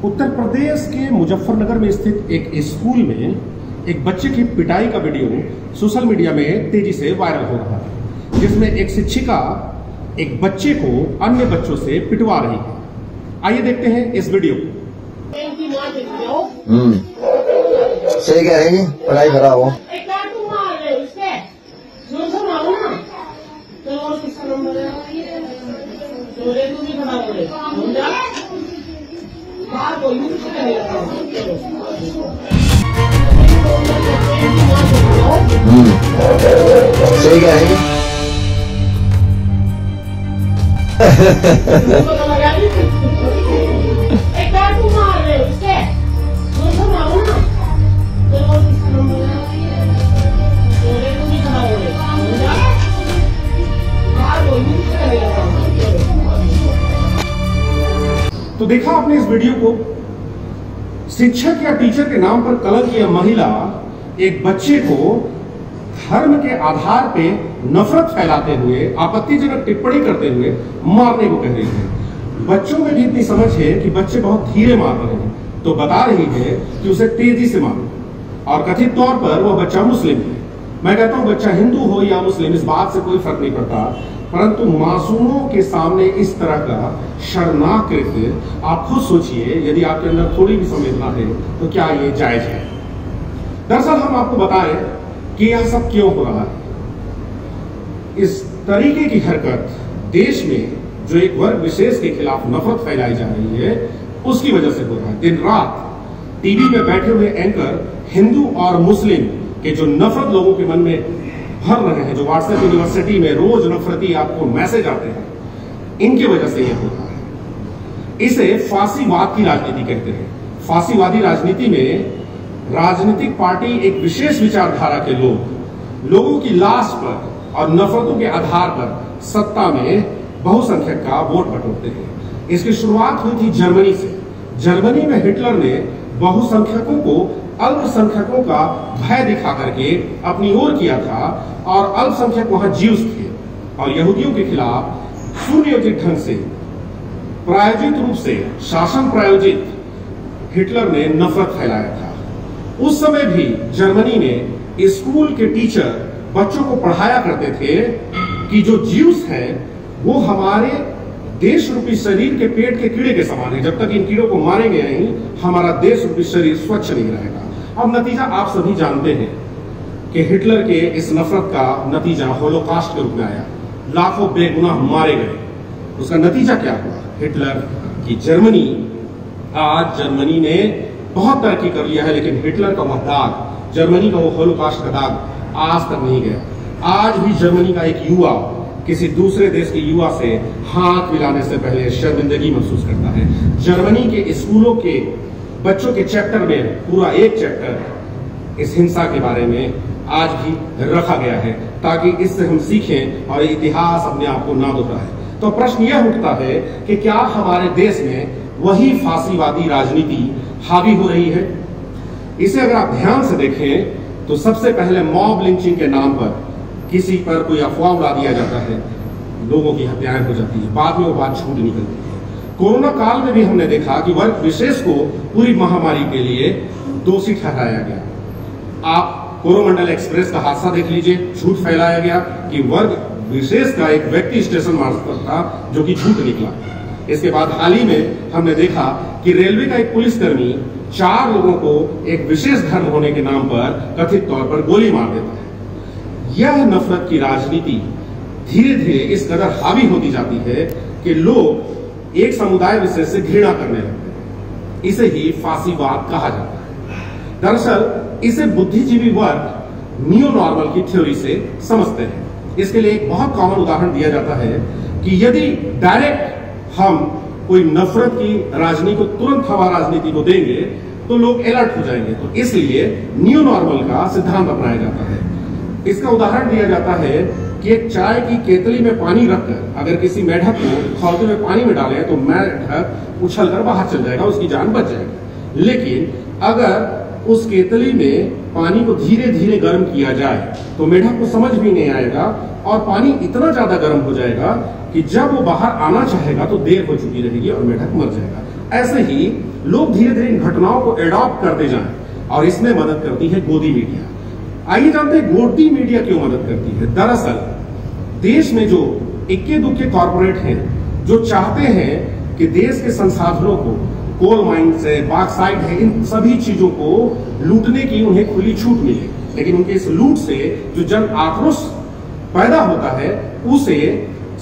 उत्तर प्रदेश के मुजफ्फरनगर में स्थित एक स्कूल में एक बच्चे की पिटाई का वीडियो सोशल मीडिया में तेजी से वायरल हो रहा है, जिसमें एक शिक्षिका एक बच्चे को अन्य बच्चों से पिटवा रही है। आइए देखते हैं इस वीडियो को। सही कह रही है, पढ़ाई खराब हो। सही कह रही है। तो देखा आपने इस वीडियो को, शिक्षक या टीचर के नाम पर कलंक यह महिला एक बच्चे को धर्म के आधार पे नफरत फैलाते हुए, आपत्तिजनक टिप्पणी करते हुए मारने को कह रही है। बच्चों में भी इतनी समझ है कि बच्चे बहुत धीरे मार रहे हैं, तो बता रही है कि उसे तेजी से मारो, और कथित तौर पर वह बच्चा मुस्लिम है। मैं कहता हूं बच्चा हिंदू हो या मुस्लिम, इस बात से कोई फर्क नहीं पड़ता, परंतु मासूमों के सामने इस तरह का शर्मनाक कृत्य, आप खुद सोचिए, यदि आपके अंदर थोड़ी भी संवेदना है तो क्या ये जायज है? दरअसल हम आपको बताएं कि यह सब क्यों हो रहा है। इस तरीके की हरकत देश में जो एक वर्ग विशेष के खिलाफ नफरत फैलाई जा रही है, उसकी वजह से हो रहा है। दिन रात टीवी में बैठे हुए एंकर हिंदू और मुस्लिम के जो नफरत लोगों के मन में भर रहे हैं, जो व्हाट्सएप यूनिवर्सिटी में रोज नफरती आपको मैसेज आते हैं, इनकी वजह से यह हो रहा है। इसे फांसीवाद की राजनीति कहते हैं। फांसीवादी राजनीति में राजनीतिक पार्टी एक विशेष विचारधारा के लोगों की लाश पर और नफरतों के आधार पर सत्ता में बहुसंख्यक का वोट बटोरते हैं। इसकी शुरुआत हुई थी जर्मनी से। जर्मनी में हिटलर ने बहुसंख्यकों को अल्पसंख्यकों का भय दिखा करके अपनी ओर किया था, और अल्पसंख्यक वहां ज्यूस थे, और यहूदियों के खिलाफ सुनियोजित ढंग से, प्रायोजित रूप से, शासन प्रायोजित हिटलर ने नफरत फैलाया था। उस समय भी जर्मनी में स्कूल के टीचर बच्चों को पढ़ाया करते थे कि जो ज्यूस हैं वो हमारे देश रूपी शरीर के पेट के कीड़े के समान है, जब तक इन कीड़ों को मारेंगे नहीं हमारा देश रूपी शरीर स्वच्छ नहीं रहेगा। अब नतीजा आप सभी जानते हैं कि हिटलर के इस नफरत का नतीजा होलोकॉस्ट के रूप में आया। लाखों बेगुनाह मारे गए। उसका नतीजा क्या हुआ? हिटलर की जर्मनी, आज जर्मनी ने बहुत तरक्की कर लिया है, लेकिन हिटलर का वह दाग, जर्मनी का वो होलोकॉस्ट का दाग आज तक नहीं गया। आज भी जर्मनी का एक युवा किसी दूसरे देश के युवा से हाथ मिलाने से पहले शर्मिंदगी महसूस करता है। जर्मनी के स्कूलों के बच्चों के चैप्टर में पूरा एक चैप्टर इस हिंसा के बारे में आज भी रखा गया है, ताकि इससे हम सीखें और इतिहास अपने आप को ना दोहराए। तो प्रश्न यह उठता है कि क्या हमारे देश में वही फांसीवादी राजनीति हावी हो रही है? इसे अगर आप ध्यान से देखें तो सबसे पहले मॉब लिंचिंग के नाम पर किसी पर कोई अफवाह उड़ा दिया जाता है, लोगों की हत्याएं हो जाती है, बाद में वो बात झूठ निकलती है। कोरोना काल में भी हमने देखा कि वर्ग विशेष को पूरी महामारी के लिए दोषी ठहराया गया। आप कोरोमंडल एक्सप्रेस का हादसा देख लीजिए, झूठ फैलाया गया कि वर्ग विशेष का एक व्यक्ति स्टेशन मास्टर था, जो कि झूठ निकला। इसके बाद हाल ही में हमने देखा कि रेलवे का एक पुलिसकर्मी 4 लोगों को एक विशेष धर्म होने के नाम पर कथित तौर पर गोली मार देता है। यह नफरत की राजनीति धीरे धीरे इस कदर हावी होती जाती है कि लोग एक समुदाय विशेष से घृणा करने लगते हैं। इसे ही फांसीवाद कहा जाता है। दरअसल इसे बुद्धिजीवी वर्ग नियो नॉर्मल की थ्योरी से समझते हैं। इसके लिए एक बहुत कॉमन उदाहरण दिया जाता है कि यदि डायरेक्ट हम कोई नफरत की राजनीति को, तुरंत हवा राजनीति को देंगे तो लोग अलर्ट हो जाएंगे। तो इसलिए नियो नॉर्मल का सिद्धांत अपनाया जाता है। इसका उदाहरण दिया जाता है कि एक चाय की केतली में पानी रखकर अगर किसी मेढक को खौलते हुए पानी में डालें तो मेढक उछलकर बाहर चल जाएगा, उसकी जान बच जाएगी। लेकिन अगर उस केतली में पानी को धीरे धीरे गर्म किया जाए तो मेढक को समझ भी नहीं आएगा, और पानी इतना ज्यादा गर्म हो जाएगा कि जब वो बाहर आना चाहेगा तो देर हो चुकी रहेगी और मेढक मर जाएगा। ऐसे ही लोग धीरे धीरे इन घटनाओं को एडॉप्ट करते जाएं, और इसमें मदद करती है गोदी मीडिया। आइए जानते हैं गोदी मीडिया क्यों मदद करती है। दरअसल देश में जो इक्के दुक्के कॉर्पोरेट हैं जो चाहते हैं कि देश के संसाधनों को, कोल माइंस है, बॉक्साइट है, इन सभी चीजों को लूटने की उन्हें खुली छूट मिले, लेकिन उनके इस लूट से जो जन आक्रोश पैदा होता है उसे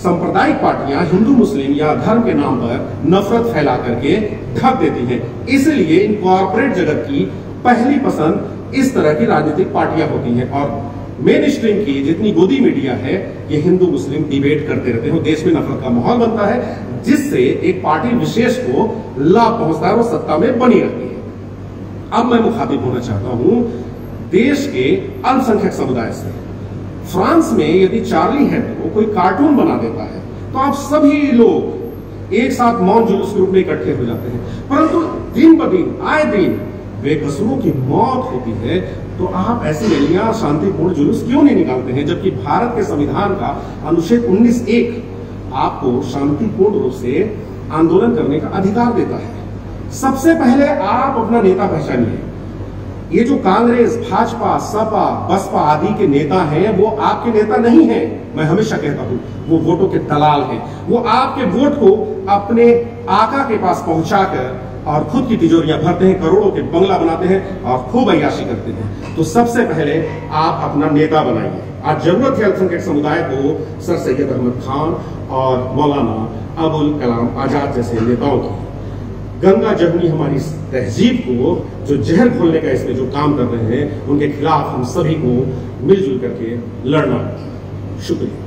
सांप्रदायिक पार्टियां हिंदू मुस्लिम या धर्म के नाम पर नफरत फैला करके ढक देती हैं। इसलिए इन कॉर्पोरेट जगत की पहली पसंद इस तरह की राजनीतिक पार्टियां होती हैं, और मेन स्ट्रीम की जितनी गोदी मीडिया है ये हिंदू मुस्लिम डिबेट करते रहते हैं। देश में नफरत का माहौल बनता है जिससे एक पार्टी विशेष को लाभ पहुंचता है और सत्ता में बनी रहती है। अब मैं मुखातिब होना चाहता हूं देश के अल्पसंख्यक समुदाय से। फ्रांस में यदि चार्ली हेब्डो कोई कार्टून बना देता है तो आप सभी लोग एक साथ मौन जुलूस के रूप में इकट्ठे हो जाते हैं, परंतु दिन ब दिन आए दिन बेकसूरों की मौत होती है तो आप ऐसी रैलियां, शांतिपूर्ण जुलूस क्यों नहीं निकालते हैं, जबकि भारत के संविधान का अनुच्छेद 19(1) आपको शांतिपूर्ण रूप से आंदोलन करने का अधिकार देता है। सबसे पहले आप अपना नेता पहचानिए। ये जो कांग्रेस, भाजपा, सपा, बसपा आदि के नेता हैं वो आपके नेता नहीं हैं। मैं हमेशा कहता हूं वो वोटों के दलाल हैं। वो आपके वोट को अपने आका के पास पहुंचाकर और खुद की तिजोरियां भरते हैं, करोड़ों के बंगला बनाते हैं और खूब अय्याशी करते हैं। तो सबसे पहले आप अपना नेता बनाइए। आज जरूरत है अल्पसंख्यक समुदाय को सर सैयद अहमद खान और मौलाना अबुल कलाम आजाद जैसे नेताओं की। गंगा जमुनी हमारी तहजीब को जो जहर घोलने का इसमें जो काम कर रहे हैं उनके खिलाफ हम सभी को मिलजुल करके लड़ना है। शुक्रिया।